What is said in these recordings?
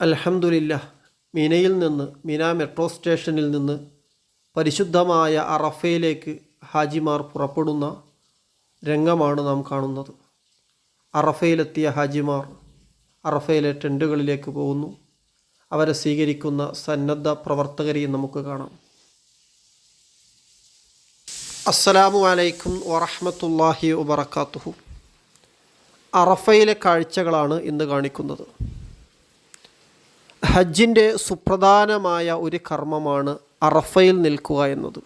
അൽഹംദുലില്ലാഹ്, മിനാ മെട്രോ സ്റ്റേഷനിൽ നിന്ന് പരിശുദ്ധമായ അറഫയിലേക്ക് ഹാജിമാർ പുറപ്പെടുന്ന രംഗമാണ് നാം കാണുന്നത്. അറഫയിലെത്തിയ ഹാജിമാർ അറഫയിലെ ടെൻറ്റുകളിലേക്ക് പോകുന്നു. അവരെ സ്വീകരിക്കുന്ന സന്നദ്ധ പ്രവർത്തകരെയും നമുക്ക് കാണാം. അസ്സലാമു അലൈക്കും വറഹ്മത്തുള്ളാഹി വബറകാതുഹു. അറഫയിലെ കാഴ്ചകളാണ് ഇന്ന് കാണിക്കുന്നത്. ഹജ്ജിൻ്റെ സുപ്രധാനമായ ഒരു കർമ്മമാണ് അറഫയിൽ നിൽക്കുക എന്നത്.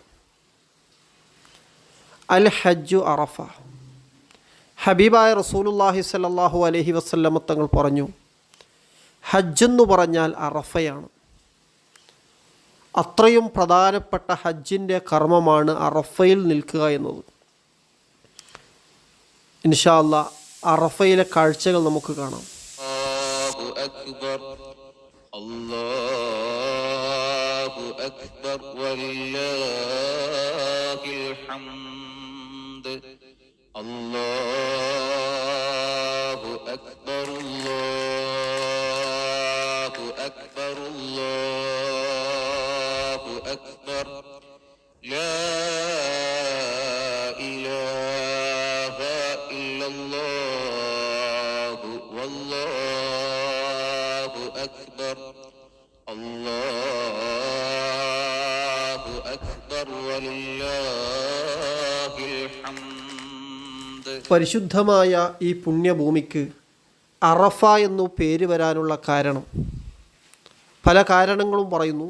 അൽ ഹജ്ജു അറഫ. ഹബീബായ റസൂലുള്ളാഹി സ്വല്ലല്ലാഹു അലൈഹി വസല്ലമ തങ്ങൾ പറഞ്ഞു, ഹജ്ജെന്നു പറഞ്ഞാൽ അറഫയാണ്. അത്രയും പ്രധാനപ്പെട്ട ഹജ്ജിൻ്റെ കർമ്മമാണ് അറഫയിൽ നിൽക്കുക എന്നത്. ഇൻഷാ അല്ലാഹ് അറഫയിലെ കാഴ്ചകൾ നമുക്ക് കാണാം. അല്ലാഹു അക്ബർ വലില്ലാഹിൽ ഹംദ്. അല്ലാഹു അക്ബർ അല്ലാഹു അക്ബർ അല്ലാഹു അക്ബർ. ലാ ഇലാഹ ഇല്ലല്ലാഹു വല്ലാഹു അക്ബർ. അല്ലാഹു അക്ബർ വലില്ലാഹിൽ ഹംദ്. പരിശുദ്ധമായ ഈ പുണ്യഭൂമിക്ക് അറഫ എന്നു പേര് വരാനുള്ള കാരണം പല കാരണങ്ങളും പറയുന്നു.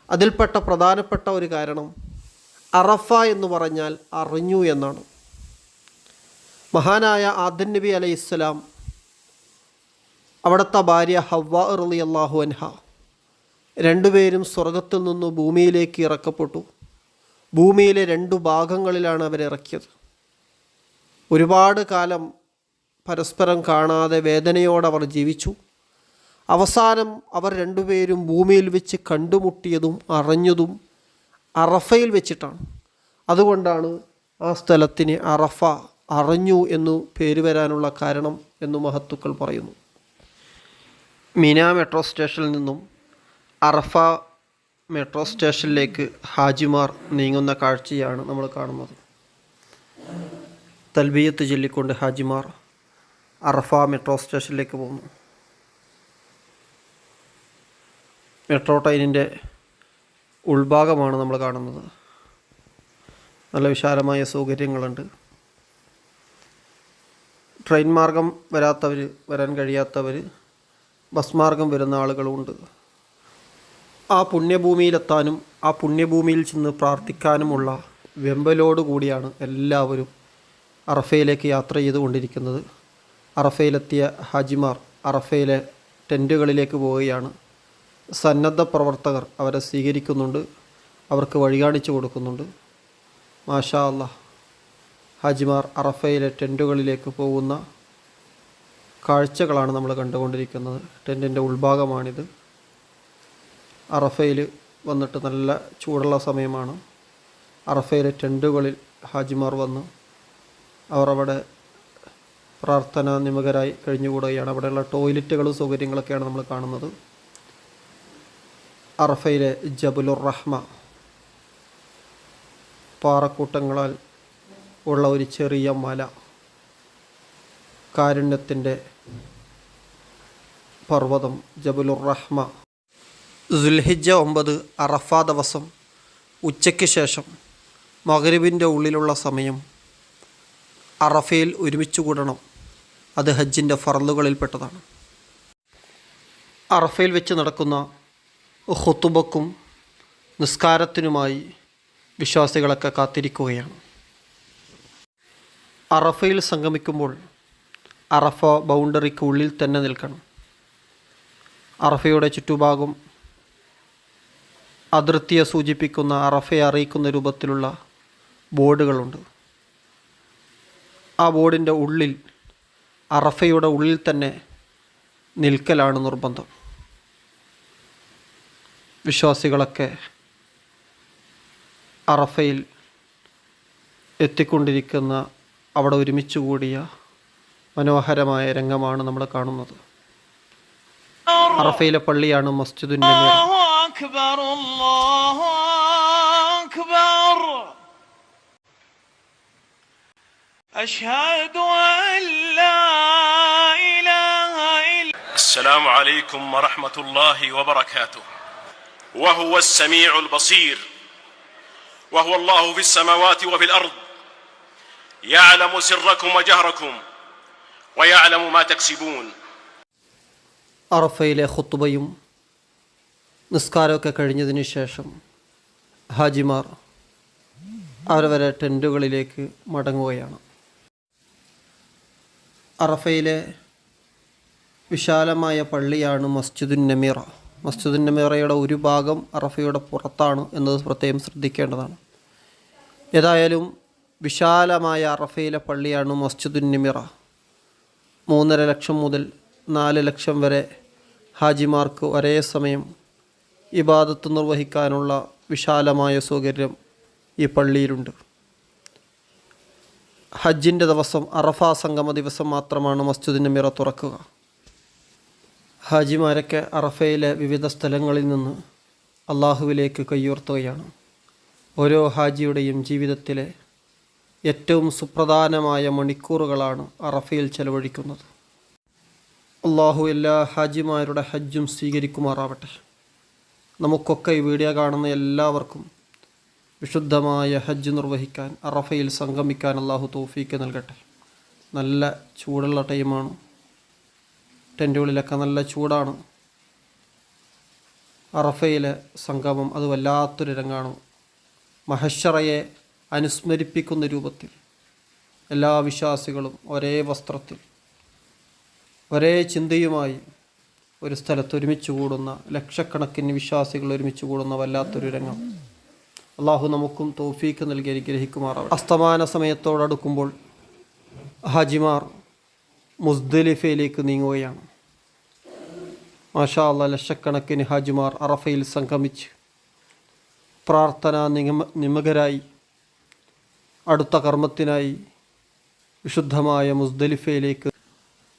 അതിൽപ്പെട്ട പ്രധാനപ്പെട്ട ഒരു കാരണം അറഫ എന്ന് പറഞ്ഞാൽ അറിഞ്ഞു എന്നാണ്. മഹാനായ ആദം നബി അലൈഹിസ്സലാം, അവിടുത്തെ ഭാര്യ ഹവ്വ റളിയല്ലാഹു അൻഹ, രണ്ടുപേരും സ്വർഗത്തിൽ നിന്ന് ഭൂമിയിലേക്ക് ഇറക്കപ്പെട്ടു. ഭൂമിയിലെ 2 ഭാഗങ്ങളിലാണ് അവരിറക്കിയത്. ഒരുപാട് കാലം പരസ്പരം കാണാതെ വേദനയോടെ അവർ ജീവിച്ചു. അവസാനം അവർ രണ്ടുപേരും ഭൂമിയിൽ വെച്ച് കണ്ടുമുട്ടിയതും അറിഞ്ഞതും അറഫയിൽ വെച്ചിട്ടാണ്. അതുകൊണ്ടാണ് ആ സ്ഥലത്തിന് അറഫ, അറിഞ്ഞു എന്നു പേര് വരാനുള്ള കാരണം എന്ന് മഹത്തുക്കൾ പറയുന്നു. മിനാ മെട്രോ സ്റ്റേഷനിൽ നിന്നും അറഫ മെട്രോ സ്റ്റേഷനിലേക്ക് ഹാജിമാർ നീങ്ങുന്ന കാഴ്ചയാണ് നമ്മൾ കാണുന്നത്. തൽബിയത്ത് ചൊല്ലിക്കൊണ്ട് ഹാജിമാർ അറഫ മെട്രോ സ്റ്റേഷനിലേക്ക് പോകുന്നു. മെട്രോ ട്രെയിനിൻ്റെ ഉൾഭാഗമാണ് നമ്മൾ കാണുന്നത്. നല്ല വിശാലമായ സൗകര്യങ്ങളുണ്ട്. ട്രെയിൻ മാർഗം വരാൻ കഴിയാത്തവർ ബസ് മാർഗം വരുന്ന ആളുകളുമുണ്ട്. ആ പുണ്യഭൂമിയിലെത്താനും ആ പുണ്യഭൂമിയിൽ ചെന്ന് പ്രാർത്ഥിക്കാനുമുള്ള വെമ്പലോട് കൂടിയാണ് എല്ലാവരും അറഫയിലേക്ക് യാത്ര ചെയ്തുകൊണ്ടിരിക്കുന്നത്. അറഫയിലെത്തിയ ഹാജിമാർ അറഫയിലെ ടെൻറ്റുകളിലേക്ക് പോവുകയാണ്. സന്നദ്ധ പ്രവർത്തകർ അവരെ സ്വീകരിക്കുന്നുണ്ട്, അവർക്ക് വഴി കാണിച്ചു കൊടുക്കുന്നുണ്ട്. മാഷാ അല്ലാഹ്, ഹാജിമാർ അറഫയിലെ ടെൻറ്റുകളിലേക്ക് പോകുന്ന കാഴ്ചകളാണ് നമ്മൾ കണ്ടുകൊണ്ടിരിക്കുന്നത്. ടെൻറ്റിൻ്റെ ഉൾഭാഗമാണിത്. അറഫയിൽ വന്നിട്ട് നല്ല ചൂടുള്ള സമയമാണ്. അറഫയിലെ ടെൻറ്റുകളിൽ ഹാജിമാർ വന്ന് അവർ അവിടെ പ്രാർത്ഥന നിമഗ്നരായി കഴിഞ്ഞുകൂടുകയാണ്. അവിടെയുള്ള ടോയ്ലറ്റുകളും സൗകര്യങ്ങളൊക്കെയാണ് നമ്മൾ കാണുന്നത്. അറഫയിലെ ജബലുർ റഹ്മ, പാറക്കൂട്ടങ്ങളാൽ ഉള്ള ഒരു ചെറിയ മല, കാരുണ്യത്തിൻ്റെ പർവ്വതം ജബലുർ റഹ്മ. ദുൽഹിജ്ജ 9 അറഫ ദിവസം ഉച്ചയ്ക്ക് ശേഷം മഗ്രിബിൻ്റെ ഉള്ളിലുള്ള സമയം അറഫയിൽ ഒരുമിച്ച് കൂടണം. അത് ഹജ്ജിൻ്റെ ഫർളുകളിൽപ്പെട്ടതാണ്. അറഫയിൽ വെച്ച് നടക്കുന്ന ഖുതുബക്കും നിസ്കാരത്തിനുമായി വിശ്വാസികളൊക്കെ കാത്തിരിക്കുകയാണ്. അറഫയിൽ സംഗമിക്കുമ്പോൾ അറഫ ബൗണ്ടറിക്ക് ഉള്ളിൽ തന്നെ നിൽക്കണം. അറഫയുടെ ചുറ്റുഭാഗം അതിർത്തിയെ സൂചിപ്പിക്കുന്ന, അറഫയെ അറിയിക്കുന്ന രൂപത്തിലുള്ള ബോർഡുകളുണ്ട്. ആ ബോർഡിൻ്റെ ഉള്ളിൽ, അറഫയുടെ ഉള്ളിൽ തന്നെ നിൽക്കലാണ് നിർബന്ധം. വിശ്വാസികളൊക്കെ അറഫയിൽ എത്തിക്കൊണ്ടിരിക്കുന്ന, അവിടെ ഒരുമിച്ച് കൂടിയ മനോഹരമായ രംഗമാണ് നമ്മൾ കാണുന്നത്. അറഫയിലെ പള്ളിയാണ് മസ്ജിദുൻ നമീറ. الله أكبر أشهد أن لا إله إلا. السلام عليكم ورحمة الله وبركاته. وهو السميع البصير، وهو الله في السماوات وفي الأرض، يعلم سركم وجهركم ويعلم ما تكسبون. അറഫയിലെ ഖുത്ബയും നിസ്കാരമൊക്കെ കഴിഞ്ഞതിന് ശേഷം ഹാജിമാർ അവരവരെ ടെൻറ്റുകളിലേക്ക് മടങ്ങുകയാണ്. അറഫയിലെ വിശാലമായ പള്ളിയാണ് മസ്ജിദുൻ നമീറ. മസ്ജിദുൻ നമീറയുടെ ഒരു ഭാഗം അറഫയുടെ പുറത്താണ് എന്നത് പ്രത്യേകം ശ്രദ്ധിക്കേണ്ടതാണ്. ഏതായാലും വിശാലമായ അറഫയിലെ പള്ളിയാണ് മസ്ജിദുൻ നമീറ. 3.5 ലക്ഷം മുതൽ 4 ലക്ഷം വരെ ഹാജിമാർക്ക് ഒരേ സമയം ഇബാദത്ത് നിർവഹിക്കാനുള്ള വിശാലമായ സൗകര്യം ഈ പള്ളിയിലുണ്ട്. ഹജ്ജിൻ്റെ ദിവസം അറഫ സംഗമ ദിവസം മാത്രമാണ് മസ്ജിദുൻ നമീറ തുറക്കുക. ഹാജിമാരൊക്കെ അറഫയിലെ വിവിധ സ്ഥലങ്ങളിൽ നിന്ന് അള്ളാഹുവിലേക്ക് കയ്യുയർത്തുകയാണ്. ഓരോ ഹാജിയുടെയും ജീവിതത്തിലെ ഏറ്റവും സുപ്രധാനമായ മണിക്കൂറുകളാണ് അറഫയിൽ ചെലവഴിക്കുന്നത്. അള്ളാഹു എല്ലാ ഹാജിമാരുടെ ഹജ്ജും സ്വീകരിക്കുമാറാവട്ടെ. നമുക്കൊക്കെ ഈ വീഡിയോ കാണുന്ന എല്ലാവർക്കും വിശുദ്ധമായ ഹജ്ജ് നിർവഹിക്കാൻ അറഫയിൽ സംഗമിക്കാൻ അള്ളാഹു തൗഫീക്ക് നൽകട്ടെ. നല്ല ചൂടുള്ള ടൈമാണ്. ടെൻറ്റുകളിലൊക്കെ നല്ല ചൂടാണ്. അറഫയിലെ സംഗമം അത് വല്ലാത്തൊരു രംഗമാണ്. മഹശ്ശറയെ അനുസ്മരിപ്പിക്കുന്ന രൂപത്തിൽ എല്ലാ വിശ്വാസികളും ഒരേ വസ്ത്രത്തിൽ ഒരേ ചിന്തയുമായി ഒരു സ്ഥലത്ത് ഒരുമിച്ച് കൂടുന്ന ലക്ഷക്കണക്കിന് വിശ്വാസികൾ ഒരുമിച്ച് കൂടുന്ന വല്ലാത്തൊരു രംഗം. അള്ളാഹു നമുക്കും തൗഫീക്ക് നൽകി അനുഗ്രഹിക്കുമാറാവട്ടെ. അസ്തമാന സമയത്തോടടുക്കുമ്പോൾ ഹാജിമാർ മുസ്ദലിഫയിലേക്ക് നീങ്ങുകയാണ്. മാഷാ അല്ലാഹ്, ലക്ഷക്കണക്കിന് ഹാജിമാർ അറഫയിൽ സംഗമിച്ച് പ്രാർത്ഥനാ നിമഗ്നരായി അടുത്ത കർമ്മത്തിനായി വിശുദ്ധമായ മുസ്ദലിഫയിലേക്ക്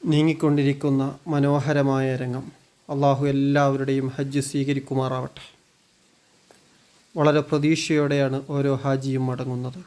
നീങ്ങിക്കൊണ്ടിരിക്കുന്ന മനോഹരമായ രംഗം. അള്ളാഹു എല്ലാവരുടെയും ഹജ്ജ് സ്വീകരിക്കുമാറാവട്ടെ. വളരെ പ്രതീക്ഷയോടെയാണ് ഓരോ ഹാജിയും മടങ്ങുന്നത്.